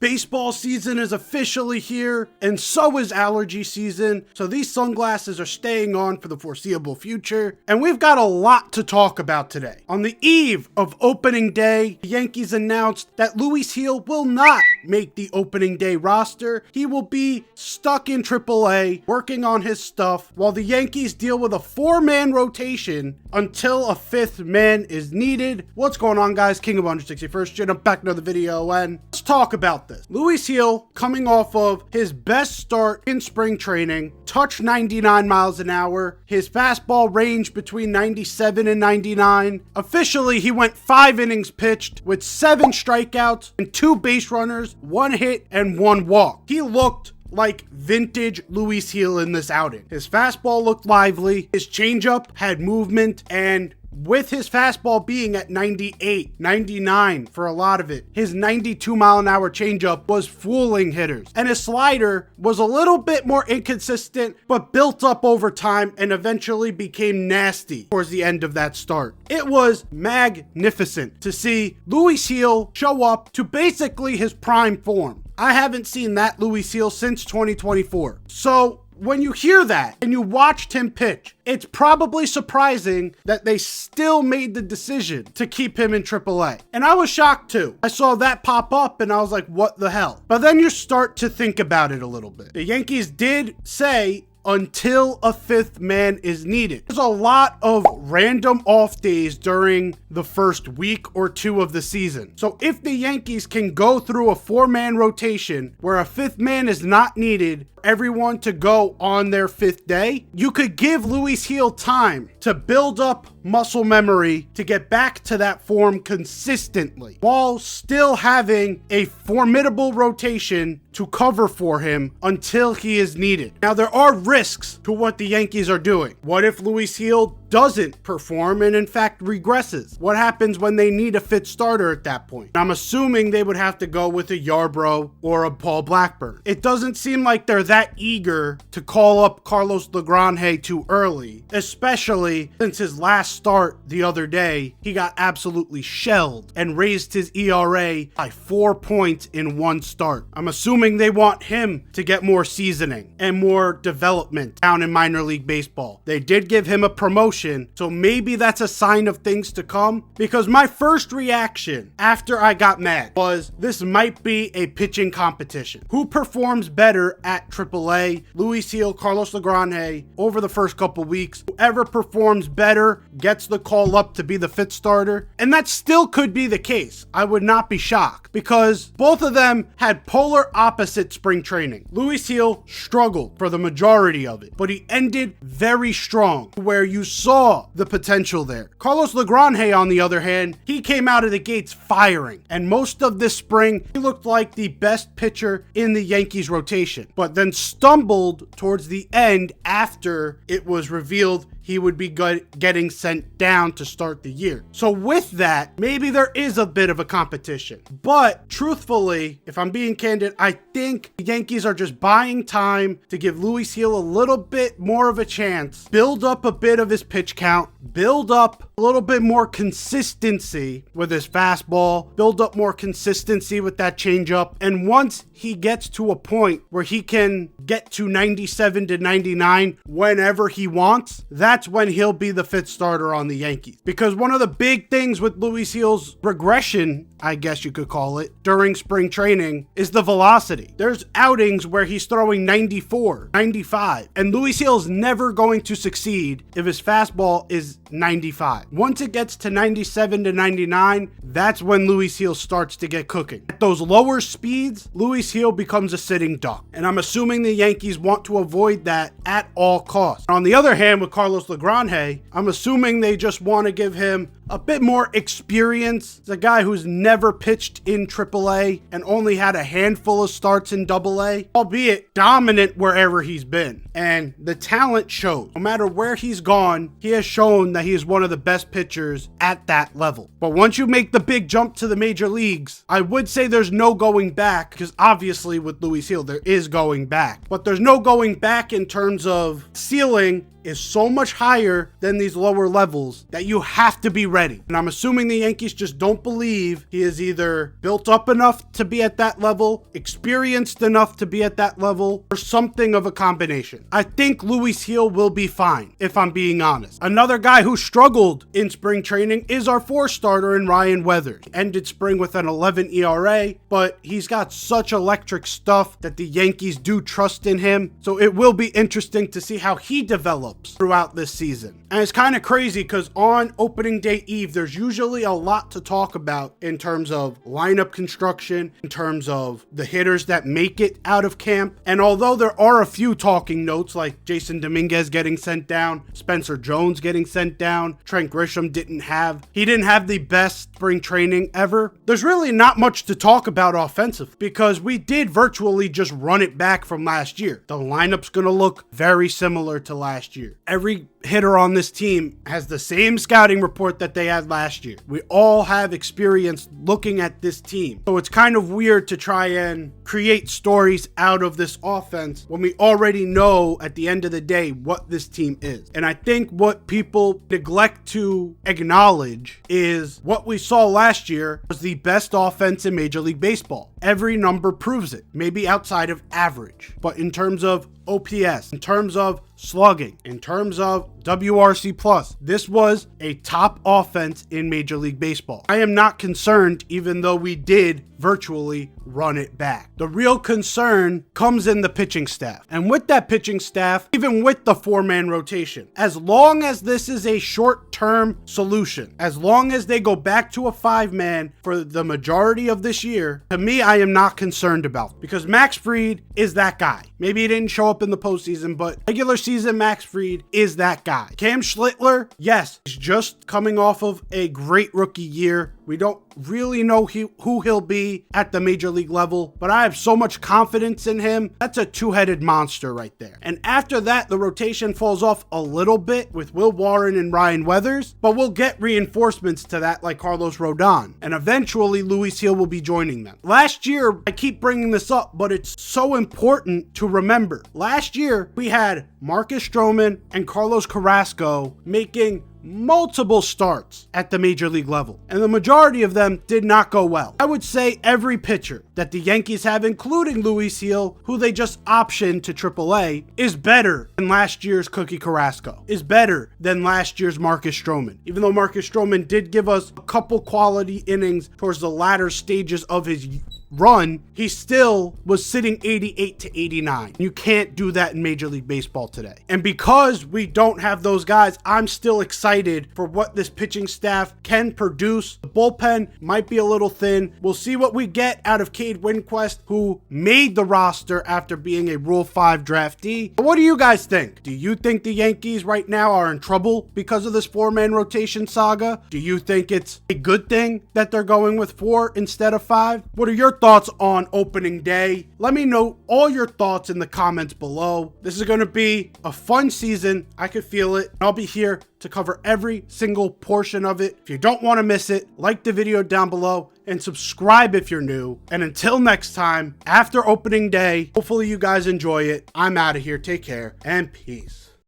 Baseball season is officially here, and so is allergy season, so these sunglasses are staying on for the foreseeable future, and we've got a lot to talk about today. On the eve of opening day, the Yankees announced that Luis Gil will not make the opening day roster. He will be stuck in AAA, working on his stuff, while the Yankees deal with a 4-man rotation until a 5th man is needed. What's going on, guys? King of 161st Gen. I'm back another video, and let's talk about this. Luis Gil, coming off of his best start in spring training, touched 99 miles an hour. His fastball ranged between 97 and 99. Officially, he went 5 innings pitched with 7 strikeouts and 2 base runners, 1 hit and 1 walk. He looked like vintage Luis Gil in this outing. His fastball looked lively, his changeup had movement, and with his fastball being at 98, 99 for a lot of it, his 92 mile an hour changeup was fooling hitters. And his slider was a little bit more inconsistent, but built up over time and eventually became nasty towards the end of that start. It was magnificent to see Luis Gil show up to basically his prime form. I haven't seen that Luis Gil since 2024. So when you hear that and you watched him pitch, it's probably surprising that they still made the decision to keep him in AAA. And I was shocked too. I saw that pop up and I was like, what the hell? But then you start to think about it a little bit. The Yankees did say until a 5th man is needed. There's a lot of random off days during the first week or 2 of the season. So if the Yankees can go through a 4-man rotation where a 5th man is not needed, everyone to go on their 5th day, you could give Luis Gil time to build up muscle memory to get back to that form consistently while still having a formidable rotation to cover for him until he is needed. Now, there are risks to what the Yankees are doing. What if Luis Gil doesn't perform and in fact regresses? What happens when they need a fit starter at that point? I'm assuming they would have to go with a Yarbrough or a Paul Blackburn. It doesn't seem like they're that eager to call up Carlos Lagrange too early, especially since his last start the other day, he got absolutely shelled and raised his ERA by 4 points in 1 start. I'm assuming they want him to get more seasoning and more development down in minor league baseball. They did give him a promotion, so maybe that's a sign of things to come, because my first reaction after I got mad was this might be a pitching competition. Who performs better at AAA? Luis Gil, Carlos Lagrange over the first couple weeks. Whoever performs better gets the call up to be the 5th starter, and that still could be the case. I would not be shocked because both of them had polar opposite spring training. Luis Gil struggled for the majority of it, but he ended very strong where you saw the potential there. Carlos Lagrange, on the other hand, he came out of the gates firing, and most of this spring he looked like the best pitcher in the Yankees rotation, but then stumbled towards the end after it was revealed he would be getting sent down to start the year. So with that, maybe there is a bit of a competition. But truthfully, if I'm being candid, I think the Yankees are just buying time to give Luis Gil a little bit more of a chance, build up a bit of his pitch count, build up a little bit more consistency with his fastball, build up more consistency with that changeup. And once he gets to a point where he can get to 97 to 99 whenever he wants, that's when he'll be the 5th starter on the Yankees. Because one of the big things with Luis Gil's regression, I guess you could call it, during spring training is the velocity. There's outings where he's throwing 94, 95, and Luis Gil's never going to succeed if his fastball is 95. Once it gets to 97 to 99, that's when Luis Gil starts to get cooking. At those lower speeds, Luis Gil becomes a sitting duck, and I'm assuming the Yankees want to avoid that at all costs. On the other hand, with Carlos Lagrange, I'm assuming they just want to give him a bit more experience. It's a guy who's never pitched in AAA and only had a handful of starts in AA, albeit dominant wherever he's been. And the talent shows. No matter where he's gone, he has shown that he is one of the best pitchers at that level. But once you make the big jump to the major leagues, I would say there's no going back, because obviously with Luis Gil, there is going back. But there's no going back in terms of ceiling is so much higher than these lower levels that you have to be ready. And I'm assuming the Yankees just don't believe he is either built up enough to be at that level, experienced enough to be at that level, or something of a combination. I think Luis Gil will be fine, if I'm being honest. Another guy who struggled in spring training is our 4-starter in Ryan Weathers. Ended spring with an 11 ERA, but he's got such electric stuff that the Yankees do trust in him. So it will be interesting to see how he develops throughout this season. And it's kind of crazy because on opening day eve, there's usually a lot to talk about in terms of lineup construction, in terms of the hitters that make it out of camp. And although there are a few talking notes like Jason Dominguez getting sent down, Spencer Jones getting sent down, Trent Grisham didn't have the best spring training ever. There's really not much to talk about offensively because we did virtually just run it back from last year. The lineup's going to look very similar to last year. Every hitter on this team has the same scouting report that they had last year. We all have experience looking at this team. So it's kind of weird to try and create stories out of this offense when we already know at the end of the day what this team is. And I think what people neglect to acknowledge is what we saw last year was the best offense in Major League Baseball. Every number proves it, maybe outside of average. But in terms of OPS, in terms of slugging, in terms of WRC+, this was a top offense in Major League Baseball. I am not concerned, even though we did virtually run it back. The real concern comes in the pitching staff. And with that pitching staff, even with the 4-man rotation, as long as this is a short-term solution, as long as they go back to a 5-man for the majority of this year, to me, I am not concerned about it, because Max Fried is that guy. Maybe he didn't show up in the postseason, but regular season Max Fried is that guy. Cam Schlittler, yes, he's just coming off of a great rookie year. We don't really know who he'll be at the major league level, but I have so much confidence in him. That's a two-headed monster right there. And after that, the rotation falls off a little bit with Will Warren and Ryan Weathers, but we'll get reinforcements to that like Carlos Rodon. And eventually, Luis Gil will be joining them. Last year, I keep bringing this up, but it's so important to remember. Last year, we had Marcus Stroman and Carlos Carrasco making multiple starts at the major league level, and the majority of them did not go well. I would say every pitcher that the Yankees have, including Luis Gil, who they just optioned to AAA, is better than last year's Cookie Carrasco, is better than last year's Marcus Stroman. Even though Marcus Stroman did give us a couple quality innings towards the latter stages of his run, he still was sitting 88 to 89. You can't do that in Major League Baseball today. And because we don't have those guys, I'm still excited for what this pitching staff can produce. The bullpen might be a little thin. We'll see what we get out of Cade Winquist, who made the roster after being a Rule 5 draftee. But what do you guys think? Do you think the Yankees right now are in trouble because of this 4-man rotation saga? Do you think it's a good thing that they're going with 4 instead of 5? What are your thoughts on opening day? Let me know all your thoughts in the comments below. This is going to be a fun season. I could feel it. I'll be here to cover every single portion of it. If you don't want to miss it, like the video down below and subscribe if you're new. And until next time, after opening day, hopefully you guys enjoy it. I'm out of here. Take care and peace.